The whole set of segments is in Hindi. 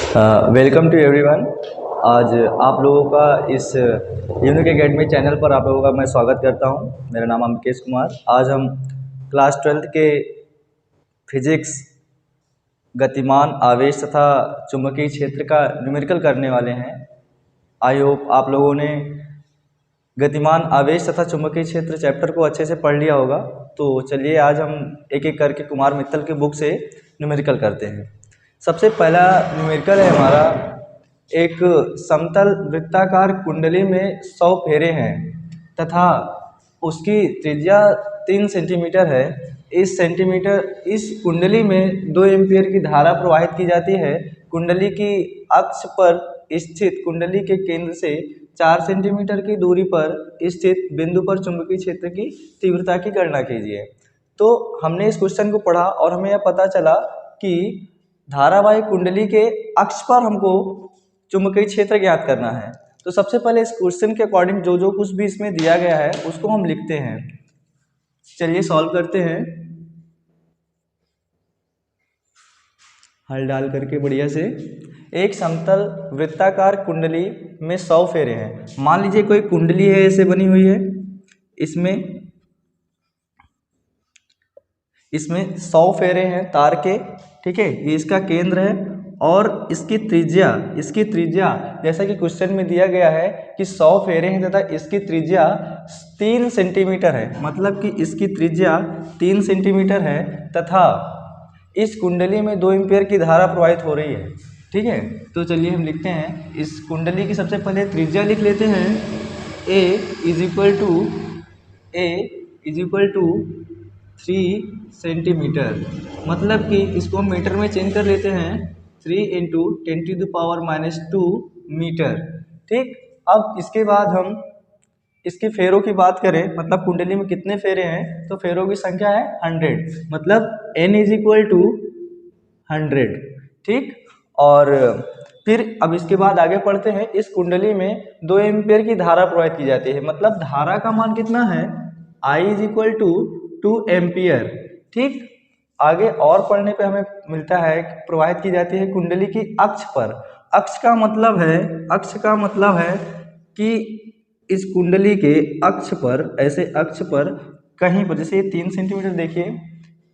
Welcome to everyone. आज आप लोगों का इस यूनिक एकेडमी चैनल पर आप लोगों का मैं स्वागत करता हूं। मेरा नाम अमकेश कुमार। आज हम क्लास 12th के फिजिक्स गतिमान आवेश तथा चुंबकीय क्षेत्र का न्यूमेरिकल करने वाले हैं। आई होप आप लोगों ने गतिमान आवेश तथा चुंबकीय क्षेत्र चैप्टर को अच्छे से पढ़ लिया होगा। तो चलिए आज हम एक एक करके कुमार मित्तल के बुक से न्यूमेरिकल करते हैं। सबसे पहला न्यूमेरिकल है हमारा, एक समतल वृत्ताकार कुंडली में 100 फेरे हैं तथा उसकी त्रिज्या 3 सेंटीमीटर है। इस कुंडली में 2 एम्पीयर की धारा प्रवाहित की जाती है। कुंडली की अक्ष पर स्थित कुंडली के केंद्र से 4 सेंटीमीटर की दूरी पर स्थित बिंदु पर चुंबकीय क्षेत्र की तीव्रता की गणना कीजिए। तो हमने इस क्वेश्चन को पढ़ा और हमें यह पता चला कि धारावाही कुंडली के अक्ष पर हमको चुंबकीय क्षेत्र ज्ञात करना है। तो सबसे पहले इस क्वेश्चन के अकॉर्डिंग जो जो कुछ भी इसमें दिया गया है उसको हम लिखते हैं। चलिए सॉल्व करते हैं, हल डाल करके बढ़िया से। एक समतल वृत्ताकार कुंडली में 100 फेरे हैं। मान लीजिए कोई कुंडली है, ऐसे बनी हुई है, इसमें 100 फेरे हैं तार के, ठीक है। ये इसका केंद्र है और इसकी त्रिज्या जैसा कि क्वेश्चन में दिया गया है कि 100 फेरे हैं तथा इसकी त्रिज्या 3 सेंटीमीटर है। मतलब कि इसकी त्रिज्या 3 सेंटीमीटर है तथा इस कुंडली में 2 एम्पीयर की धारा प्रवाहित हो रही है, ठीक है। तो चलिए हम लिखते हैं इस कुंडली की सबसे पहले त्रिज्या लिख लेते हैं। ए इज इक्वल टू 3 सेंटीमीटर। मतलब कि इसको हम मीटर में चेंज कर लेते हैं। 3 इंटू 10⁻² मीटर, ठीक। अब इसके बाद हम इसके फेरों की बात करें, मतलब कुंडली में कितने फेरे हैं, तो फेरों की संख्या है 100। मतलब n इज इक्वल टू 100, ठीक। और फिर अब इसके बाद आगे पढ़ते हैं। इस कुंडली में 2 एम्पीयर की धारा प्रवाहित की जाती है। मतलब धारा का मान कितना है, I is equal to 2 ampere, ठीक। आगे और पढ़ने पे हमें मिलता है कि प्रवाहित की जाती है कुंडली की अक्ष पर। अक्ष का मतलब है कि इस कुंडली के अक्ष पर, ऐसे अक्ष पर कहीं पर, जैसे 3 सेंटीमीटर देखिए,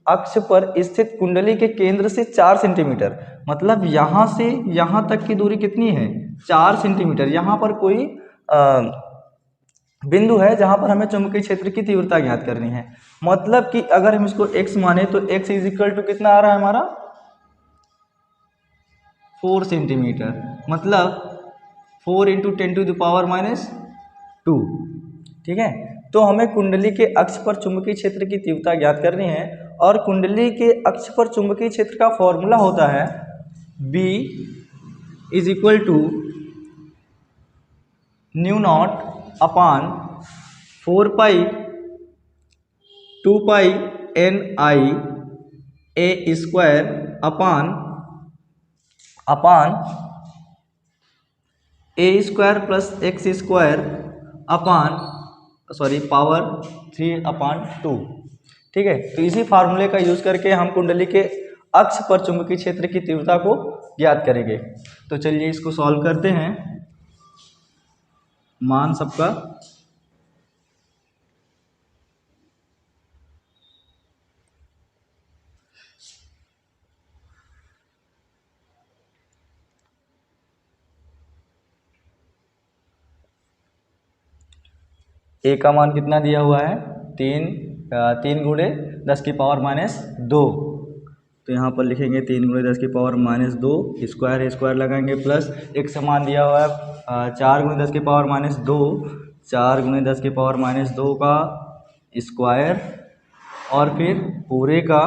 अक्ष पर स्थित कुंडली के केंद्र से 4 सेंटीमीटर, मतलब यहाँ से यहाँ तक की दूरी कितनी है, 4 सेंटीमीटर। यहाँ पर कोई बिंदु है जहां पर हमें चुंबकीय क्षेत्र की तीव्रता ज्ञात करनी है। मतलब कि अगर हम इसको x माने तो x इज इक्वल टू कितना आ रहा है हमारा, 4 सेंटीमीटर। मतलब 4 इंटू 10⁻², ठीक है। तो हमें कुंडली के अक्ष पर चुंबकीय क्षेत्र की तीव्रता ज्ञात करनी है और कुंडली के अक्ष पर चुंबकीय क्षेत्र का फॉर्मूला होता है B is equal to mu naught upon 4 pi 2 pi NI A square upon A square plus x square power 3/2, ठीक है। तो इसी फार्मूले का यूज करके हम कुंडली के अक्ष पर चुंबकीय क्षेत्र की तीव्रता को ज्ञात करेंगे। तो चलिए इसको सॉल्व करते हैं। मान सबका ए का मान कितना दिया हुआ है, 3 गुणे 10⁻²। तो यहाँ पर लिखेंगे 3 गुणे 10⁻², स्क्वायर लगाएंगे, प्लस एक समान दिया हुआ है 4 गुणे 10⁻², 4 गुणे 10⁻² का स्क्वायर और फिर पूरे का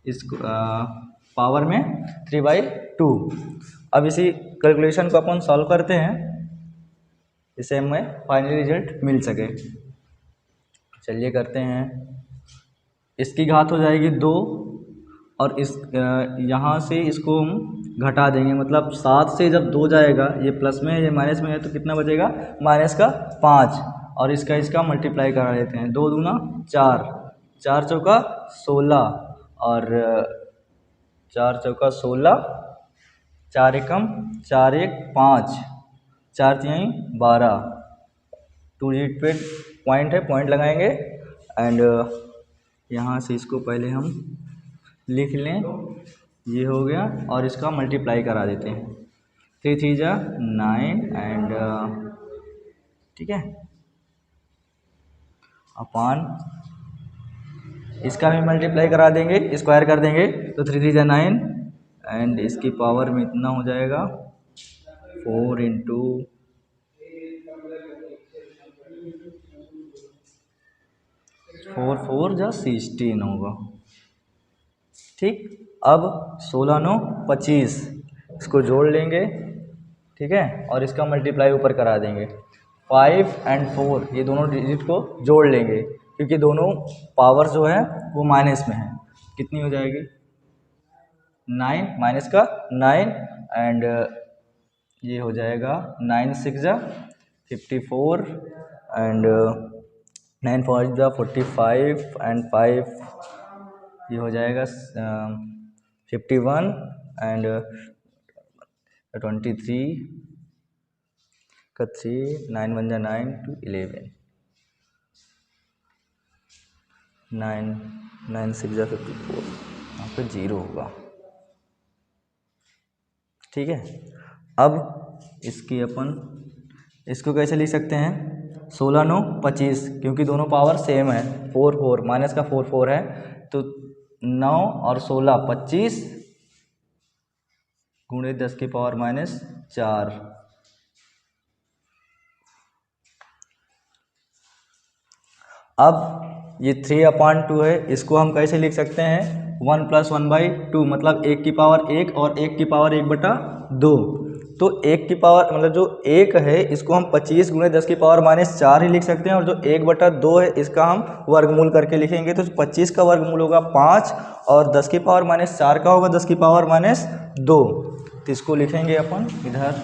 इस पावर में 3/2। अब इसी कैलकुलेशन को अपन सॉल्व करते हैं, इससे हमें फाइनल रिजल्ट मिल सके। चलिए करते हैं। इसकी घात हो जाएगी 2 और इस यहाँ से इसको हम घटा देंगे। मतलब 7 से जब 2 जाएगा, ये प्लस में है ये माइनस में है, तो कितना बचेगा, माइनस का 5। और इसका मल्टीप्लाई करा लेते हैं। 2 दूना 4, 4 चौका 16 और 4 चौका 16 4 एकम 4 1 5, 4 3 12, 2 डिजिट पे पॉइंट है, पॉइंट लगाएंगे एंड यहाँ से इसको पहले हम लिख लें, ये हो गया और इसका मल्टीप्लाई करा देते हैं। 3 3 जा 9 एंड ठीक है अपान इसका भी मल्टीप्लाई करा देंगे, स्क्वायर कर देंगे तो 3 3 जा 9 एंड इसकी पावर में इतना हो जाएगा 4 इंटू 4 4 जा 16 होगा। ठीक, अब 16 9 25 इसको जोड़ लेंगे, ठीक है, और इसका मल्टीप्लाई ऊपर करा देंगे। 5 एंड 4 ये दोनों डिजिट को जोड़ लेंगे क्योंकि दोनों पावर जो है वो माइनस में है। कितनी हो जाएगी 9 माइनस का 9 एंड ये हो जाएगा 9 6 जा 54 एंड 9 4 जा 45 एंड 5 ये हो जाएगा 51 एंड 23 का 3 9 1 जा 9 2 11 9 9 6 जा 54 यहाँ पे 0 होगा। ठीक है, अब इसकी अपन इसको कैसे लिख सकते हैं 16 9 25 क्योंकि दोनों पावर सेम है। 4 4 माइनस का 4 4 है तो 9 और 16 25 गुणे 10 की पावर माइनस 4। अब ये 3/2 है, इसको हम कैसे लिख सकते हैं 1 + 1/2 मतलब 1 की पावर 1 और 1 की पावर 1/2। तो 1 की पावर मतलब जो 1 है इसको हम 25 गुणे 10 की पावर माइनस 4 ही लिख सकते हैं और जो 1/2 है इसका हम वर्गमूल करके लिखेंगे तो 25 का वर्गमूल होगा 5 और 10 की पावर माइनस 4 का होगा 10 की पावर माइनस 2। तो इसको लिखेंगे अपन इधर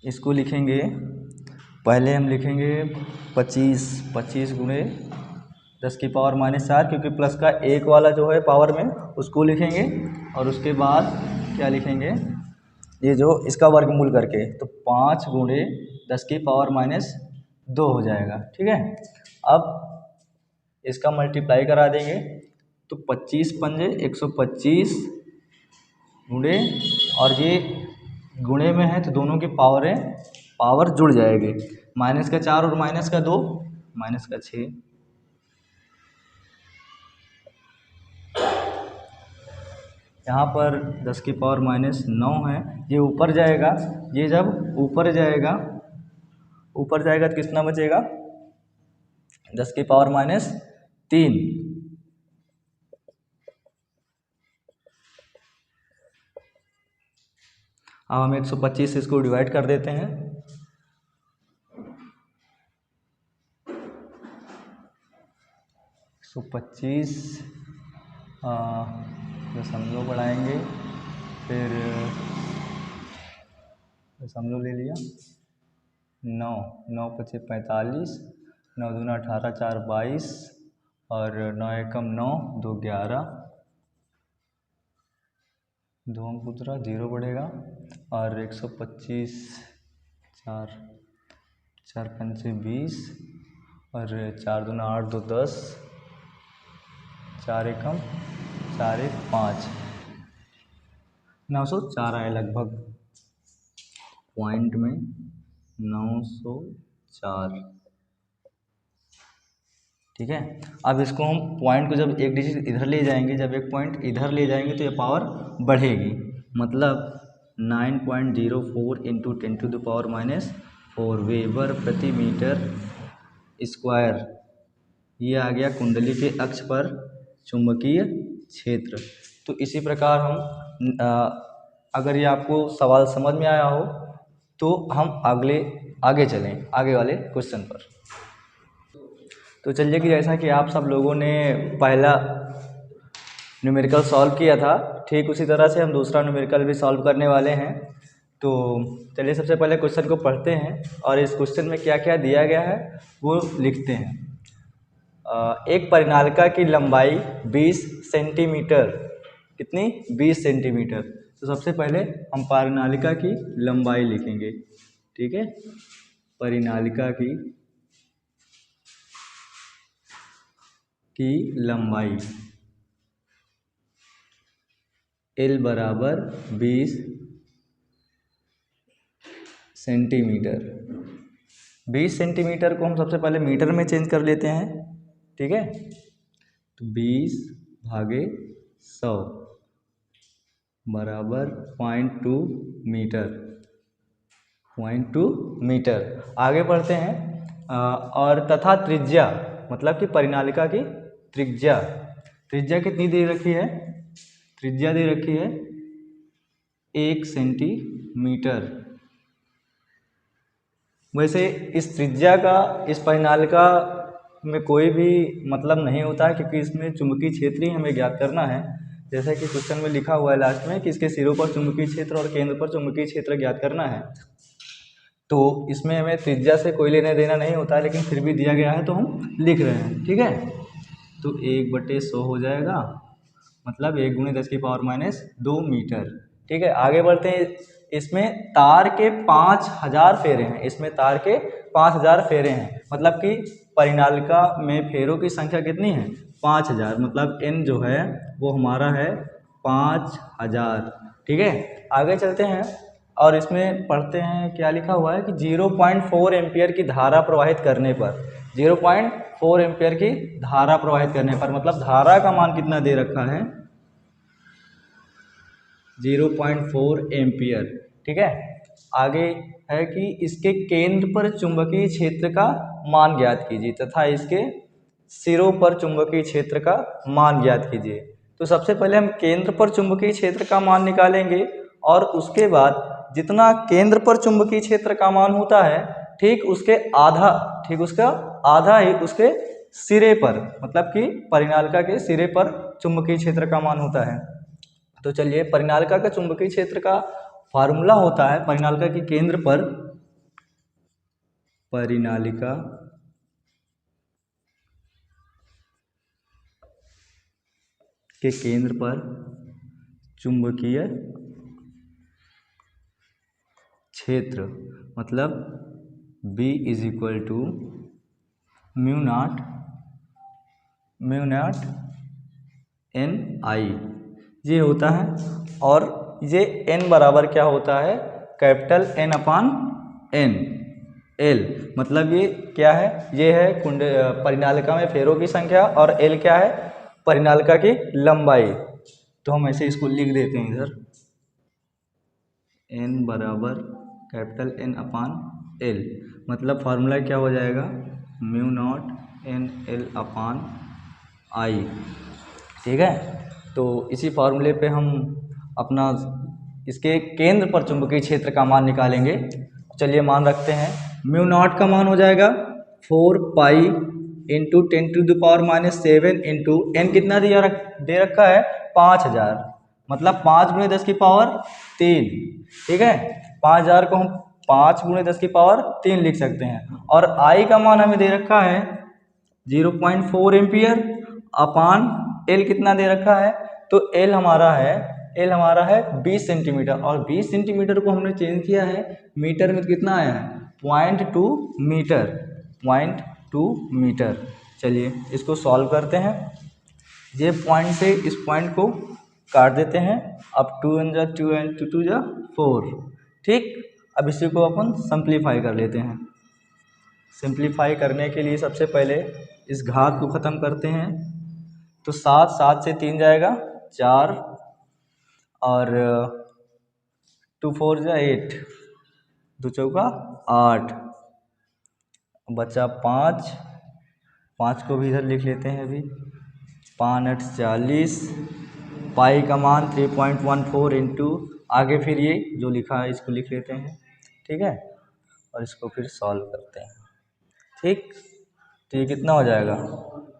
इसको लिखेंगे, पहले हम लिखेंगे 25 गुणे 10 की पावर माइनस 4 क्योंकि प्लस का 1 वाला जो है पावर में उसको लिखेंगे और उसके बाद क्या लिखेंगे ये जो इसका वर्गमूल करके तो 5 गुणे 10 की पावर माइनस 2 हो जाएगा। ठीक है, अब इसका मल्टीप्लाई करा देंगे तो 25 पंजे 125 गुणे और ये गुणे में है तो दोनों की पावर जुड़ जाएगी। माइनस का 4 और माइनस का 2 माइनस का 6। यहाँ पर 10 की पावर माइनस 9 है, ये ऊपर जाएगा, ये जब ऊपर जाएगा तो कितना बचेगा 10 की पावर माइनस 3। अब हम 125 से इसको डिवाइड कर देते हैं। 125 दशमलव बढ़ाएंगे, फिर दशमलव ले लिया 9 9 पचे 45 9 दूना 18 4 22 और 9 एकम 9 2 11 2 अंक उतरा 0 बढ़ेगा और 125 4 4 पंचे 20 और 4 दूना 8 2 10 4 एकम 4 1 5 904 आए लगभग पॉइंट में 904। ठीक है, अब इसको हम पॉइंट को जब एक डिजिट इधर ले जाएंगे, जब एक पॉइंट इधर ले जाएंगे तो ये पावर बढ़ेगी, मतलब 9.04 इंटू 10⁻⁻⁴ वेबर प्रति मीटर स्क्वायर। ये आ गया कुंडली के अक्ष पर चुंबकीय क्षेत्र। तो इसी प्रकार हम अगर ये आपको सवाल समझ में आया हो तो हम आगे चलें आगे वाले क्वेश्चन पर। तो चलिए कि जैसा कि आप सब लोगों ने पहला न्यूमेरिकल सॉल्व किया था, ठीक उसी तरह से हम दूसरा न्यूमेरिकल भी सॉल्व करने वाले हैं। तो चलिए सबसे पहले क्वेश्चन को पढ़ते हैं और इस क्वेश्चन में क्या क्या दिया गया है वो लिखते हैं। एक परिनालिका की लंबाई 20 सेंटीमीटर, कितनी 20 सेंटीमीटर। तो सबसे पहले हम परिनालिका की लंबाई लिखेंगे, ठीक है। परिनालिका की लंबाई L बराबर 20 सेंटीमीटर। 20 सेंटीमीटर को हम सबसे पहले मीटर में चेंज कर लेते हैं, ठीक है। तो 20 भागे 100 बराबर 0.2 मीटर, 0.2 मीटर। आगे बढ़ते हैं। और तथा त्रिज्या, मतलब कि परिनालिका की त्रिज्या, त्रिज्या कितनी दे रखी है, त्रिज्या दे रखी है 1 सेंटीमीटर। वैसे इस त्रिज्या का इस परिनालिका में कोई भी मतलब नहीं होता है, क्योंकि इसमें चुंबकीय क्षेत्र ही हमें ज्ञात करना है। जैसा कि क्वेश्चन में लिखा हुआ है लास्ट में कि इसके सिरों पर चुंबकीय क्षेत्र और केंद्र पर चुंबकीय क्षेत्र ज्ञात करना है। तो इसमें हमें त्रिज्या से कोई लेना देना नहीं होता है, लेकिन फिर भी दिया गया है तो हम लिख रहे हैं, ठीक है। तो 1/100 हो जाएगा, मतलब 1 × 10⁻² मीटर, ठीक है। आगे बढ़ते हैं। इसमें तार के 5000 फेरे हैं, इसमें तार के 5000 फेरे हैं, मतलब कि परिनालिका में फेरों की संख्या कितनी है 5000, मतलब n जो है वो हमारा है 5000, ठीक है। आगे चलते हैं और इसमें पढ़ते हैं क्या लिखा हुआ है कि 0.4 एम्पियर की धारा प्रवाहित करने पर, 0.4 एम्पियर की धारा प्रवाहित करने पर, मतलब धारा का मान कितना दे रखा है 0.4 एम्पियर, ठीक है। आगे है कि इसके केंद्र पर चुंबकीय क्षेत्र का मान ज्ञात कीजिए तथा इसके सिरों पर चुंबकीय क्षेत्र का मान ज्ञात कीजिए। तो सबसे पहले हम केंद्र पर चुंबकीय क्षेत्र का मान निकालेंगे और उसके बाद जितना केंद्र पर चुंबकीय क्षेत्र का मान होता है ठीक उसके आधा, ठीक उसका आधा ही उसके सिरे पर, मतलब कि परिनालिका के सिरे पर चुंबकीय क्षेत्र का मान होता है। तो चलिए, परिनालिका का चुंबकीय क्षेत्र का फार्मूला होता है, परिनालिका के केंद्र पर, परिनालिका के केंद्र पर चुंबकीय क्षेत्र, मतलब B = μ0 N/I ये होता है। और ये n बराबर क्या होता है कैपिटल N/N L, मतलब ये क्या है, ये है परिनालिका में फेरों की संख्या और L क्या है परिनालिका की लंबाई। तो हम ऐसे इसको लिख देते हैं इधर, n बराबर कैपिटल N/L, मतलब फार्मूला क्या हो जाएगा μ0 NL/I, ठीक है। तो इसी फार्मूले पे हम अपना इसके केंद्र पर चुंबकीय क्षेत्र का मान निकालेंगे। चलिए मान रखते हैं, μ0 का मान हो जाएगा 4 पाई इंटू 10⁻⁷ इंटू n कितना दे रखा है 5000, मतलब 5 × 10⁻3, ठीक है। 5000 को हम 5 × 10⁻3 लिख सकते हैं। और I का मान हमें दे रखा है 0.4 एम्पियर अपान L कितना दे रखा है, तो L हमारा है 20 सेंटीमीटर, और 20 सेंटीमीटर को हमने चेंज किया है मीटर में, तो कितना आया है 0.2 मीटर, 0.2 मीटर। चलिए इसको सॉल्व करते हैं। ये पॉइंट से इस पॉइंट को काट देते हैं, अब 2 × 2 × 2 = 4, ठीक। अब इसी को अपन सिंप्लीफाई कर लेते हैं। सिंप्लीफाई करने के लिए सबसे पहले इस घात को ख़त्म करते हैं, तो 7 से 3 जाएगा 4, और 2 × 4 = 8, 2 × 8, बचा 5 को भी इधर लिख लेते हैं अभी, 5 × 8 = 40, पाई का मान 3.14 इंटू, आगे फिर ये जो लिखा है इसको लिख लेते हैं, ठीक है। और इसको फिर सॉल्व करते हैं, ठीक। तो ये कितना हो जाएगा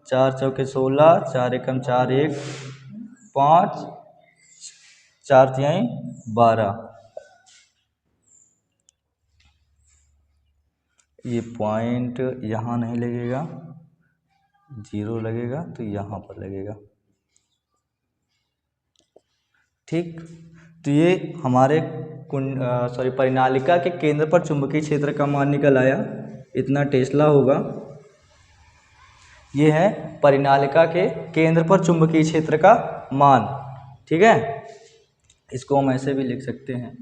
4 × 4 = 16, 4 × 1 = 4, 1 5, 4 × 3 = 12। ये पॉइंट यहाँ नहीं लगेगा, जीरो लगेगा तो यहाँ पर लगेगा। ठीक, तो ये हमारे परिनालिका के केंद्र पर चुंबकीय क्षेत्र का मान निकल आया, इतना टेस्ला होगा। ये है परिनालिका के केंद्र पर चुंबकीय क्षेत्र का मान। ठीक है, इसको हम ऐसे भी लिख सकते हैं।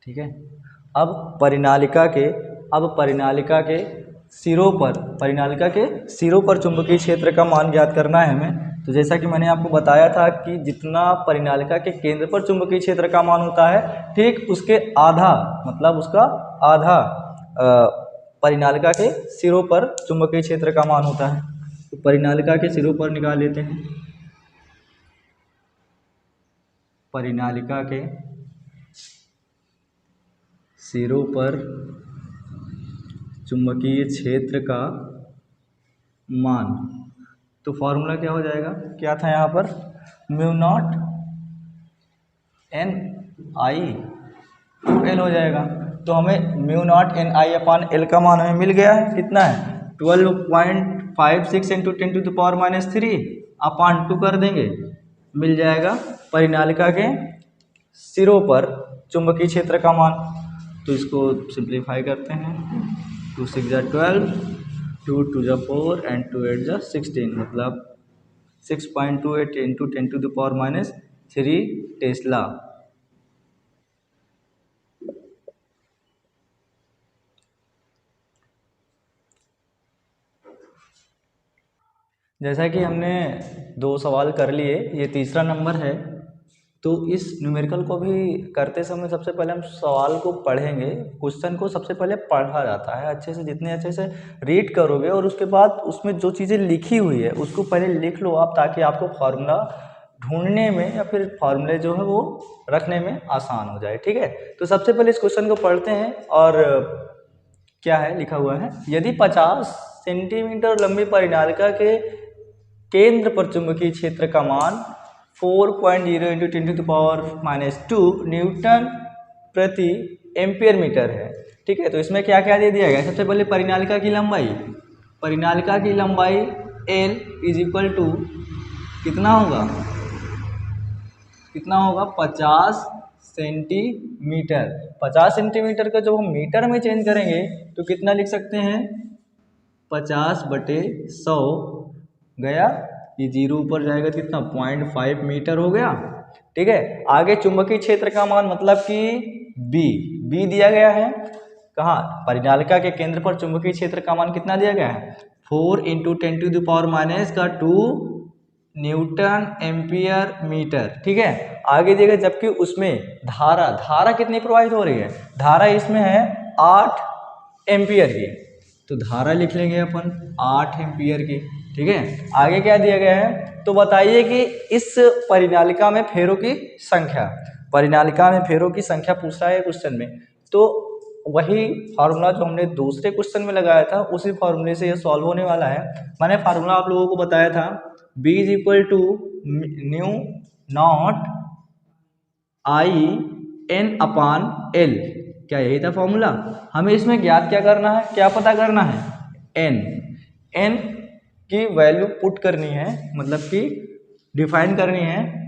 ठीक है, अब परिनालिका के सिरों पर चुंबकीय क्षेत्र का मान ज्ञात करना है हमें। तो जैसा कि मैंने आपको बताया था कि जितना परिनालिका के केंद्र पर चुंबकीय क्षेत्र का मान होता है, ठीक उसके आधा, मतलब उसका आधा परिनालिका के सिरों पर चुंबकीय क्षेत्र का मान होता है। तो परिनालिका के सिरों पर निकाल लेते हैं। परिनालिका के सिरों पर चुंबकीय क्षेत्र का मान, तो फॉर्मूला क्या हो जाएगा, क्या था यहाँ पर, mu naught N I two L हो जाएगा। तो हमें mu naught N I upon L का मान हमें मिल गया है, कितना है 12.56 इंटू 10⁻³ अपान 2 कर देंगे, मिल जाएगा परिनालिका के सिरों पर चुंबकीय क्षेत्र का मान। तो इसको सिंप्लीफाई करते हैं, 2 6 12, 2 2 4 एंड 2 8 16, मतलब 6.28 इंटू 10⁻³ टेस्ला। जैसा कि हमने 2 सवाल कर लिए, ये तीसरा नंबर है। तो इस न्यूमेरिकल को भी करते समय सबसे पहले हम सवाल को पढ़ेंगे। क्वेश्चन को सबसे पहले पढ़ा जाता है अच्छे से, जितने अच्छे से रीड करोगे और उसके बाद उसमें जो चीज़ें लिखी हुई है उसको पहले लिख लो आप, ताकि आपको फार्मूला ढूंढने में या फिर फार्मूले जो है वो रखने में आसान हो जाए। ठीक है, तो सबसे पहले इस क्वेश्चन को पढ़ते हैं। और क्या है लिखा हुआ है, यदि 50 सेंटीमीटर लंबी परिनालिका के केंद्र पर चुंबकीय क्षेत्र का मान 4.0 इंटू 10⁻² न्यूटन प्रति एम्पियर मीटर है। ठीक है, तो इसमें क्या क्या दे दिया गया, सबसे पहले परिनालिका की लंबाई L इज इक्वल टू कितना होगा 50 सेंटीमीटर। 50 सेंटीमीटर का जब हम मीटर में चेंज करेंगे तो कितना लिख सकते हैं, 50/100 गया, ये जीरो ऊपर जाएगा तो कितना 0.5 मीटर हो गया। ठीक है, आगे चुंबकीय क्षेत्र का मान मतलब कि बी दिया गया है, कहाँ, परिनालिका के केंद्र पर चुंबकीय क्षेत्र का मान कितना दिया गया है, 4 इंटू 10⁻² न्यूटन एम्पियर मीटर। ठीक है, आगे देखिए, जबकि उसमें धारा कितनी प्रवाहित हो रही है, धारा इसमें है 8 एम्पियर की, तो धारा लिख लेंगे अपन 8 एम्पियर की। ठीक है, आगे क्या दिया गया है, तो बताइए कि इस परिनालिका में फेरों की संख्या, पूछ रहा है क्वेश्चन में। तो वही फार्मूला जो हमने दूसरे क्वेश्चन में लगाया था, उसी फार्मूले से ये सॉल्व होने वाला है। मैंने फार्मूला आप लोगों को बताया था, B is equal to mu naught I N upon L. क्या यही था फॉर्मूला, हमें इसमें ज्ञात क्या करना है, क्या पता करना है, एन की वैल्यू पुट करनी है, मतलब कि डिफाइन करनी है।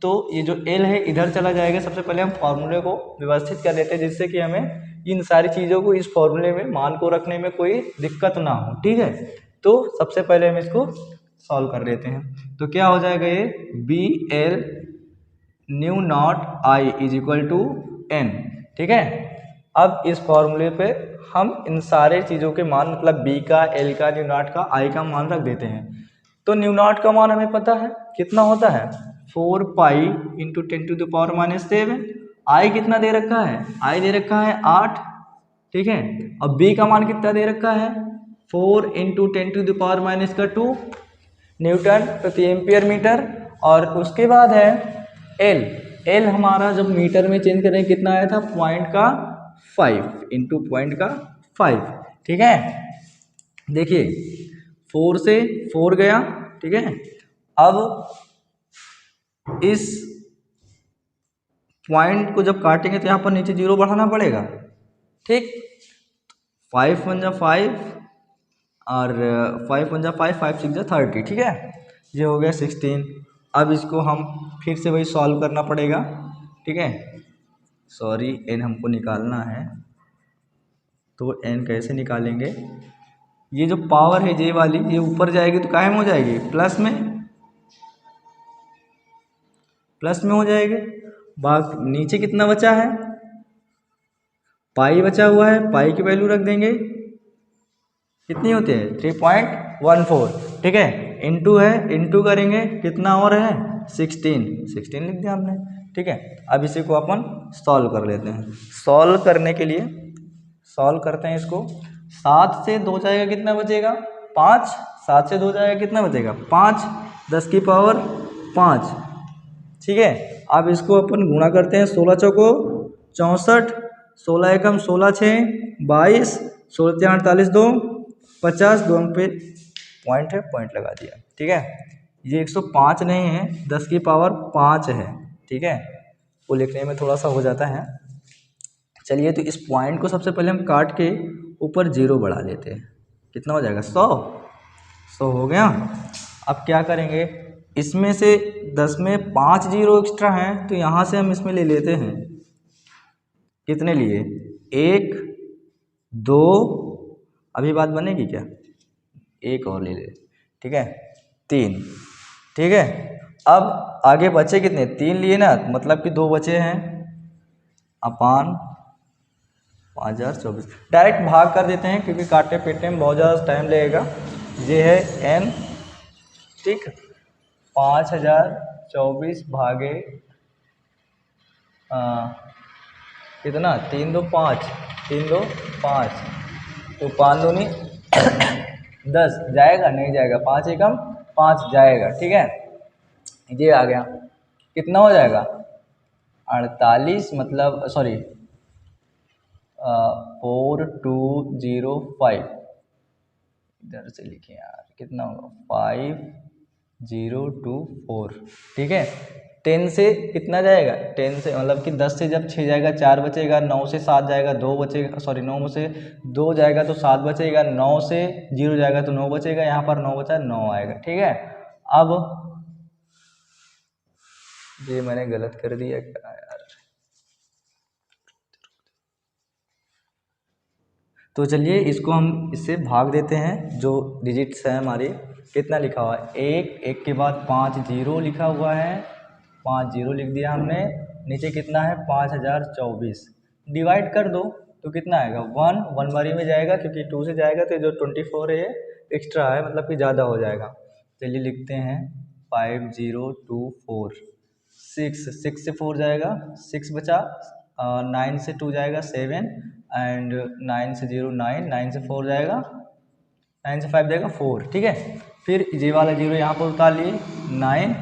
तो ये जो एल है इधर चला जाएगा। सबसे पहले हम फॉर्मूले को व्यवस्थित कर लेते हैं, जिससे कि हमें इन सारी चीज़ों को इस फॉर्मूले में मान को रखने में कोई दिक्कत ना हो। ठीक है, तो सबसे पहले हम इसको सॉल्व कर लेते हैं। तो क्या हो जाएगा, ये B L mu naught I is equal to N. ठीक है, अब इस फॉर्मूले पे हम इन सारे चीज़ों के मान, मतलब बी का, एल का, न्यू नॉट का, आई का मान रख देते हैं। तो न्यू नॉट का मान हमें पता है कितना होता है, 4 पाई इंटू 10⁻⁷। आई कितना दे रखा है, आई दे रखा है 8। ठीक है, अब बी का मान कितना दे रखा है, 4 इंटू 10⁻², न्यूटन प्रति एम्पियर मीटर। और उसके बाद है एल हमारा जब मीटर में चेंज करें कितना आया था, 0.5 इंटू 0.5। ठीक है, देखिए 4 से 4 गया। ठीक है, अब इस पॉइंट को जब काटेंगे तो यहाँ पर नीचे जीरो बढ़ाना पड़ेगा। ठीक, 5 1 जा 5 और 5 1 जा 5, 5 6 जा 30, ठीक है। ये हो गया 16। अब इसको हम फिर से वही सॉल्व करना पड़ेगा, ठीक है। सॉरी, n हमको निकालना है, तो n कैसे निकालेंगे। ये जो पावर है जे वाली, ये ऊपर जाएगी तो काहे में हो जाएगी, प्लस में हो जाएगी। बाकी नीचे कितना बचा है, पाई बचा हुआ है, पाई की वैल्यू रख देंगे, कितनी होती है 3.14, ठीक है। इंटू है, इंटू करेंगे कितना और है 16 लिख दिया हमने, ठीक है। अब इसी को अपन सॉल्व कर लेते हैं। सॉल्व करने के लिए सॉल्व करते हैं इसको। 7 से 2 जाएगा कितना बचेगा 5, 7 से 2 जाएगा कितना बचेगा 5, 10 की पावर 5, ठीक है। अब इसको अपन गुणा करते हैं, 16 चौको 64, 16 एकम 16 6 22, 16 3 48 2 50, 2 पे पॉइंट है, पॉइंट लगा दिया, ठीक है। ये 105 नहीं है, 10 की पावर 5 है, ठीक है। वो लिखने में थोड़ा सा हो जाता है। चलिए, तो इस पॉइंट को सबसे पहले हम काट के ऊपर 0 बढ़ा लेते हैं, कितना हो जाएगा 100 हो गया। अब क्या करेंगे, इसमें से 10 में 5 0 एक्स्ट्रा हैं, तो यहाँ से हम इसमें ले लेते हैं, कितने लिए 1 2, अभी बात बनेगी क्या, एक और ले ले, ठीक है 3, ठीक है। अब आगे बचे कितने, 3 लिए ना, मतलब कि 2 बचे हैं, अपान 5024, डायरेक्ट भाग कर देते हैं क्योंकि काटने पीटने में बहुत ज़्यादा टाइम लगेगा। ये है n, ठीक, 5024 भागे कितना 3 2 5, 3 2 5, तो 5 दूनी 10 जाएगा, नहीं जाएगा, 5 एकम 5 जाएगा, ठीक है। ये आ गया, कितना हो जाएगा 48, मतलब सॉरी 4205, इधर से लिखे यार, कितना होगा 5024, ठीक है। 10 से कितना जाएगा, 10 से मतलब कि 10 से जब 6 जाएगा 4 बचेगा, 9 से 7 जाएगा 2 बचेगा, सॉरी 9 से 2 जाएगा तो 7 बचेगा, 9 से 0 जाएगा तो 9 बचेगा, यहाँ पर 9 बचा 9 आएगा, ठीक है। अब ये मैंने गलत कर दिया क्या यार, तो चलिए इसको हम इससे भाग देते हैं। जो डिजिट्स है हमारी, कितना लिखा हुआ है 1 के बाद 5 0 लिखा हुआ है, 5 0 लिख दिया हमने, नीचे कितना है 5024, डिवाइड कर दो तो कितना आएगा 1 बारी में जाएगा, क्योंकि 2 से जाएगा तो जो 24 है एक्स्ट्रा है, मतलब कि ज़्यादा हो जाएगा। चलिए लिखते हैं 5024, 6 से 4 जाएगा 6 बचा, 9 से 2 जाएगा 7, एंड 9 से 0 9, 9 से 4 जाएगा, 9 से 5 जाएगा 4, ठीक है। फिर ये वाला 0 यहाँ पर उतार लिए 9,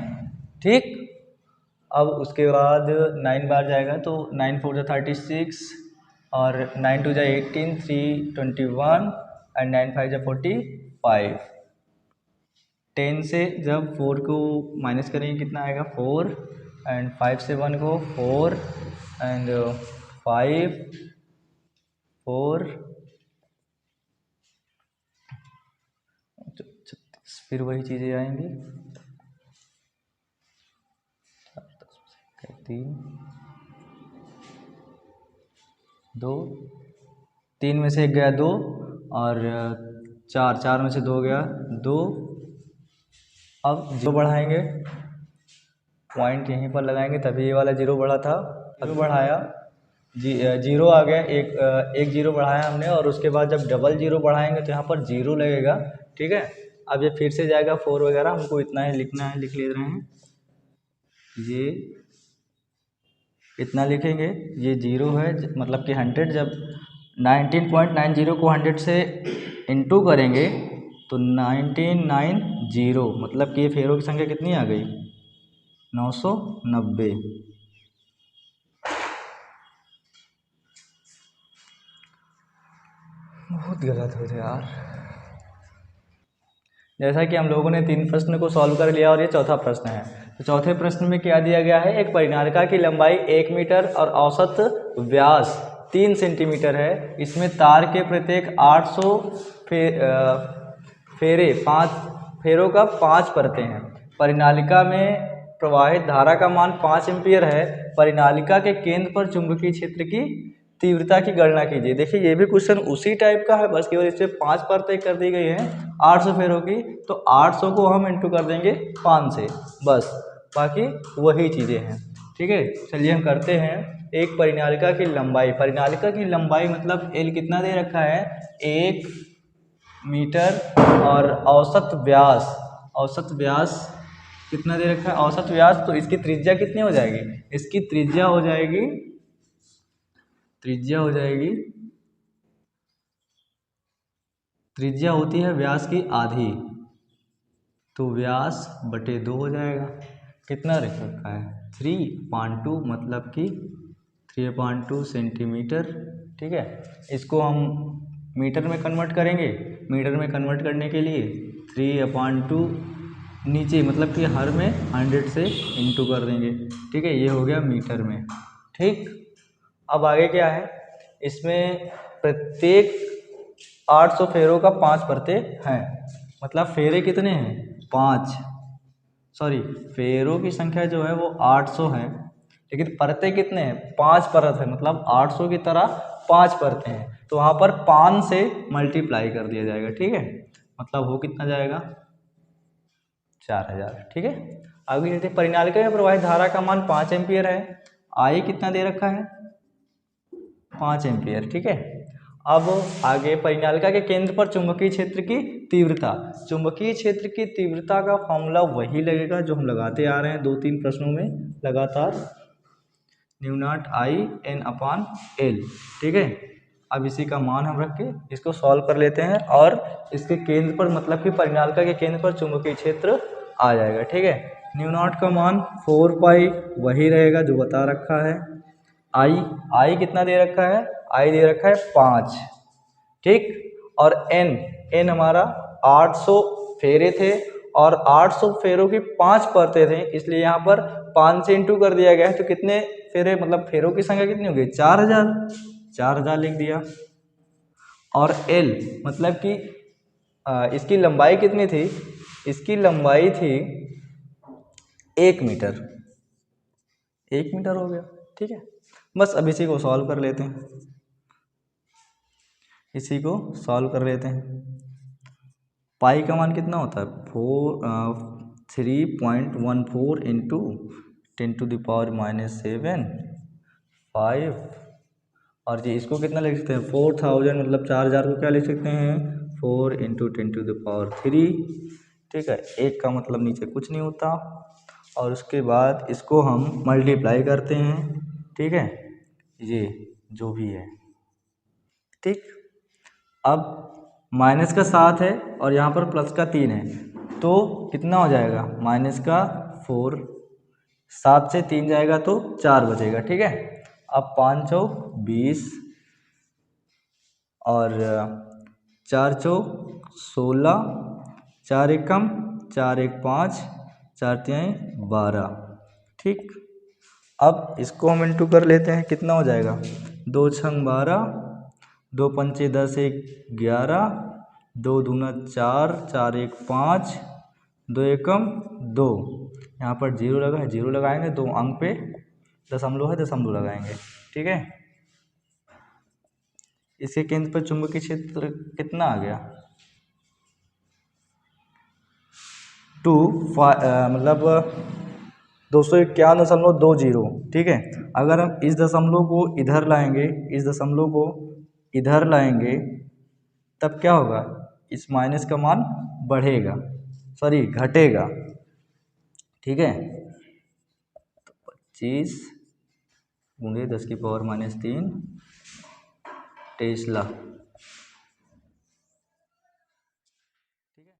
ठीक। अब उसके बाद 9 बार जाएगा तो 9 4 जा 36, और 9 2 जा 18, 3 21, एंड 9 5 जा 45। 10 से जब 4 को माइनस करेंगे कितना आएगा 4, एंड 5 से 1 को 4, एंड 5 4 36, फिर वही चीज़ें आएंगी 3 2, 3 में से 1 गया 2, और 4 में से 2 गया 2। अब 0 बढ़ाएंगे, पॉइंट यहीं पर लगाएंगे, तभी ये वाला 0 बढ़ा था, अभी बढ़ाया 0 आ गया, एक 0 बढ़ाया हमने, और उसके बाद जब डबल 0 बढ़ाएंगे तो यहाँ पर 0 लगेगा, ठीक है। अब ये फिर से जाएगा 4 वगैरह, हमको इतना ही लिखना है, लिख ले रहे हैं, ये इतना लिखेंगे, ये 0 है, मतलब कि 100, जब 19.90 को 100 से इंटू करेंगे तो 1990, मतलब कि ये फेरों की संख्या कितनी आ गई 990। बहुत गलत हो गया यार। जैसा कि हम लोगों ने 3 प्रश्न को सॉल्व कर लिया और ये चौथा प्रश्न है। तो चौथे प्रश्न में क्या दिया गया है, एक परिनालिका की लंबाई 1 मीटर और औसत व्यास 3 सेंटीमीटर है। इसमें तार के प्रत्येक 800 फेरे 5 फेरों का 5 परतें हैं। परिनालिका में प्रवाहित धारा का मान 5 एम्पीयर है। परिनालिका के केंद्र पर चुंबकीय क्षेत्र की तीव्रता की गणना कीजिए। देखिए ये भी क्वेश्चन उसी टाइप का है, बस केवल इसमें 5 परतें कर दी गई हैं 800 फेरों की, तो 800 को हम इंटू कर देंगे 5 से, बस बाकी वही चीज़ें हैं। ठीक है, चलिए हम करते हैं। एक परिनालिका की लंबाई, परिनालिका की लंबाई मतलब एल कितना दे रखा है 1 मीटर, और औसत व्यास कितना दे रखा है, औसत व्यास, तो इसकी त्रिज्या कितनी हो जाएगी, इसकी त्रिज्या हो जाएगी त्रिज्या होती है व्यास की आधी, तो व्यास बटे 2 हो जाएगा। कितना रख रखा है 3/2, मतलब कि 3/2 सेंटीमीटर। ठीक है, इसको हम मीटर में कन्वर्ट करेंगे। मीटर में कन्वर्ट करने के लिए 3/2 नीचे मतलब कि हर में 100 से इंटू कर देंगे। ठीक है, ये हो गया मीटर में। ठीक, अब आगे क्या है, इसमें प्रत्येक 800 फेरों का 5 परतें हैं, मतलब फेरे कितने हैं 5, सॉरी फेरों की संख्या जो है वो 800 है, लेकिन परतें कितने हैं 5 परत है, मतलब 800 की तरह 5 परतें हैं, तो वहाँ पर 5 से मल्टीप्लाई कर दिया जाएगा। ठीक है, मतलब वो कितना जाएगा 4000। ठीक है, आगे देखते हैं। परिनालिका में प्रवाहित धारा का मान 5 एम्पीयर है। आई कितना दे रखा है 5 एम्पीयर। ठीक है, अब आगे परिनालिका के केंद्र पर चुंबकीय क्षेत्र की तीव्रता। चुंबकीय क्षेत्र की तीव्रता का फॉर्मूला वही लगेगा जो हम लगाते आ रहे हैं 2-3 प्रश्नों में लगातार, न्यू0 I/N/L। ठीक है, अब इसी का मान हम रख के इसको सॉल्व कर लेते हैं, और इसके केंद्र पर मतलब कि परिनालिका के केंद्र पर चुंबकीय क्षेत्र आ जाएगा। ठीक है, न्यू0 का मान 4 पाई वही रहेगा जो बता रखा है। आई कितना दे रखा है, आई दे रखा है 5। ठीक, और एन हमारा 800 फेरे थे, और 800 फेरों की 5 परतें थे, इसलिए यहाँ पर 5 से इंटू कर दिया गया है, तो कितने फेरे मतलब फेरों की संख्या कितनी होगी 4000 लिख दिया। और एल मतलब कि इसकी लंबाई कितनी थी, इसकी लंबाई थी 1 मीटर, 1 मीटर हो गया। ठीक है, बस अब इसी को सॉल्व कर लेते हैं, पाई का मान कितना होता है 3.14 इंटू 10⁻⁻7 5, और जी इसको कितना लिख सकते हैं 4000, मतलब 4000 को क्या लिख सकते हैं 4 इंटू 10⁻3। ठीक है, एक का मतलब नीचे कुछ नहीं होता, और उसके बाद इसको हम मल्टीप्लाई करते हैं। ठीक है, ये जो भी है। ठीक, अब माइनस का 7 है और यहाँ पर प्लस का 3 है, तो कितना हो जाएगा माइनस का 4, 7 से 3 जाएगा तो 4 बचेगा। ठीक है, अब 5 चौक 20, और 4 चौक 16, 4 एकम 4 एक 5, 4 तिहाई 12। ठीक, अब इसको हम इंटू कर लेते हैं, कितना हो जाएगा 2 छंग 12, 2 पंचे 10, 1 11, 2 दूना 4, 4 एक 5, 2 एकम 2, यहाँ पर 0 लगा है, 0 लगाएंगे, 2 अंक पे दशमलव है, दशमलव लगाएंगे। ठीक है, इसके केंद्र पर चुंबकीय क्षेत्र कितना आ गया 2 मतलब 251.20। ठीक है, अगर हम इस दशमलव को इधर लाएंगे, तब क्या होगा, इस माइनस का मान बढ़ेगा, सॉरी घटेगा। ठीक है, 25 × 10⁻³ टेस्ला